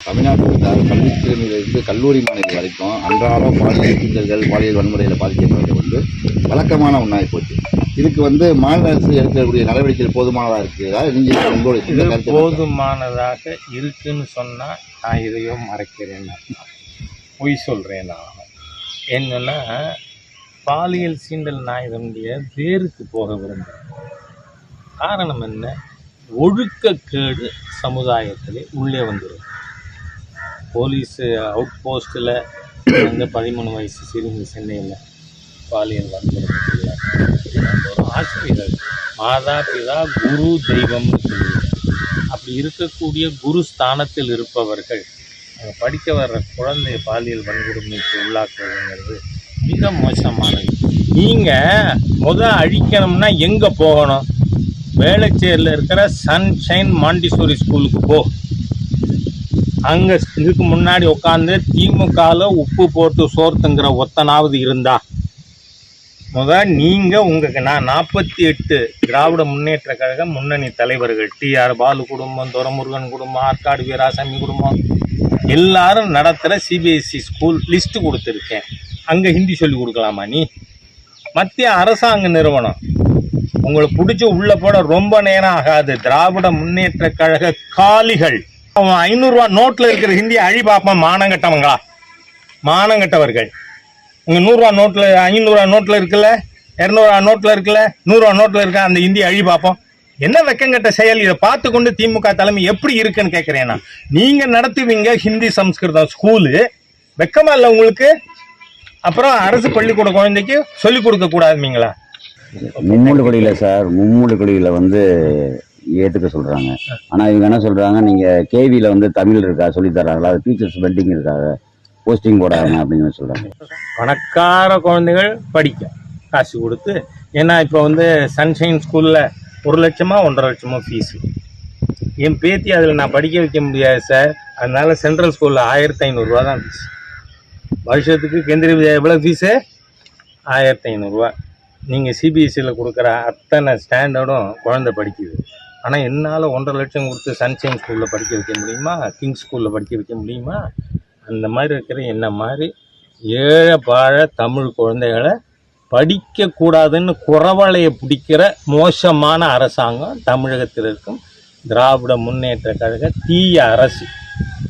தமிழ்நாட்டில் பள்ளி சிறுமியிலிருந்து கல்லூரி மாணவிகள் வரைக்கும் அன்றாடம் பாலியல் சீண்டல்கள், பாலியல் வன்முறையில் பாதிக்கப்படுறது வழக்கமான ஒன்றாகி போச்சு. இதுக்கு மாநில அரசு எடுக்கக்கூடிய நடவடிக்கைகள் போதுமானதாக இருக்குதா? நீங்கள் உங்களுடைய போதுமானதாக இருக்குன்னு சொன்னால் நான் இதையோ மறைக்கிறேன், பொய் சொல்கிறேன். நான் என்னென்னா பாலியல் சீண்டல் நான் இதனுடைய வேருக்கு போக விரும்புகிறேன். காரணம் என்ன? ஒழுக்கக்கேடு சமுதாயத்திலே உள்ளே வந்துடும். போலீஸு அவுட் போஸ்ட்டில் 13 வயசு சிறுமி சென்னையில் பாலியல் வன்முறை ஆசிரியர்கள் மாதா பிதா குரு தெய்வம்னு சொல்லுவாங்க. அப்படி இருக்கக்கூடிய குரு ஸ்தானத்தில் இருப்பவர்கள் படிக்க வர்ற குழந்தைய பாலியல் வன்கொடுமைக்கு உள்ளாக்குறதுங்கிறது மிக மோசமானது. நீங்கள் அழிக்கணும்னா எங்கே போகணும்? வேளச்சேரியில் இருக்கிற சன்ஷைன் மாண்டிசோரி ஸ்கூலுக்கு போ. அங்கே இதுக்கு முன்னாடி உட்காந்து திமுகவில் உப்பு போட்டு சோர்த்துங்கிற ஒத்தனாவது இருந்தா நீங்கள் நான் 48 திராவிட முன்னேற்ற கழக முன்னணி தலைவர்கள், டிஆர் பாலு குடும்பம், துரைமுருகன் குடும்பம், ஆற்காடு வீராசாமி குடும்பம் எல்லாரும் நடத்துகிற சிபிஎஸ்சி ஸ்கூல் லிஸ்ட்டு கொடுத்துருக்கேன். அங்கே ஹிந்தி சொல்லி கொடுக்கலாமா? நீ மத்திய அரசாங்க நிறுவனம் உங்களை பிடிச்சி உள்ளே போட ரொம்ப நேரம் ஆகாது. திராவிட முன்னேற்ற கழக காலிகள் 500 ரூபா நோட்டில் இருக்கிற ஹிந்தி அழி பார்ப்போம். மானங்கட்டவங்களா? மானங்கட்டவர்கள். உங்கள் 100 ரூபா நோட்டில், 500 ரூபா நோட்டில் இருக்குல்ல, 200 ரூபா நோட்டில் இருக்குல்ல, 100 ரூபா நோட்டில் இருக்க அந்த ஹிந்தி அழி பார்ப்போம். என்ன வெக்கங்கட்ட செயல்? இதை பார்த்து கொண்டு திமுக தலைமை எப்படி இருக்குன்னு கேட்குறேன்னா, நீங்கள் நடத்துவீங்க ஹிந்தி சம்ஸ்கிருதம் ஸ்கூலு, வெக்கமா இல்லை உங்களுக்கு? அப்புறம் அரசு பள்ளிக்கூட குழந்தைக்கு சொல்லிக் கொடுக்க கூடாதுங்களா? மும்மூடு கொடியில் சார், மும்மூடு கொடியில் ஏற்றுக்க சொல்கிறாங்க. ஆனால் இவங்க என்ன சொல்கிறாங்க, நீங்கள் கேவியில் தமிழ் இருக்கா சொல்லித்தராங்களா, அது டீச்சர்ஸ் பெண்டிங் இருக்காங்க, போஸ்டிங் போடாங்க அப்படின்னு சொல்கிறாங்க. பணக்கார குழந்தைகள் படிக்க காசு கொடுத்து, ஏன்னா இப்போ சன்ஷைன் ஸ்கூலில் 1 லட்சமோ 1.5 லட்சமோ ஃபீஸு. என் பேத்தி அதில் நான் படிக்க வைக்க முடியாது சார். அதனால சென்ட்ரல் ஸ்கூலில் 1500 ரூபா தான் ஃபீஸ். வருஷத்துக்கு கேந்திரிய வித்யா எவ்வளோ ஃபீஸு? 1500 ரூபா. நீங்கள் சிபிஎஸ்சியில் கொடுக்குற அத்தனை ஸ்டாண்டர்டும் குழந்தை படிக்குது. ஆனால் என்னால் 1.5 லட்சம் கொடுத்து சன்ஷைன் ஸ்கூலில் படிக்க வைக்க முடியுமா? கிங்ஸ் ஸ்கூலில் படிக்க வைக்க முடியுமா? அந்த மாதிரி இருக்கிற என்ன மாதிரி ஏழை பாழ தமிழ் குழந்தைகளை படிக்கக்கூடாதுன்னு குறவலையை பிடிக்கிற மோசமான அரசாங்கம் தமிழகத்தில் இருக்கும் திராவிட முன்னேற்ற கழக தீய அரசு.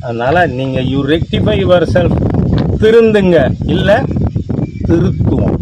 அதனால் நீங்கள் யூ ரெக்டிஃபை யுவர் செல்ஃப், திருந்துங்க, இல்லை திருத்துவோம்.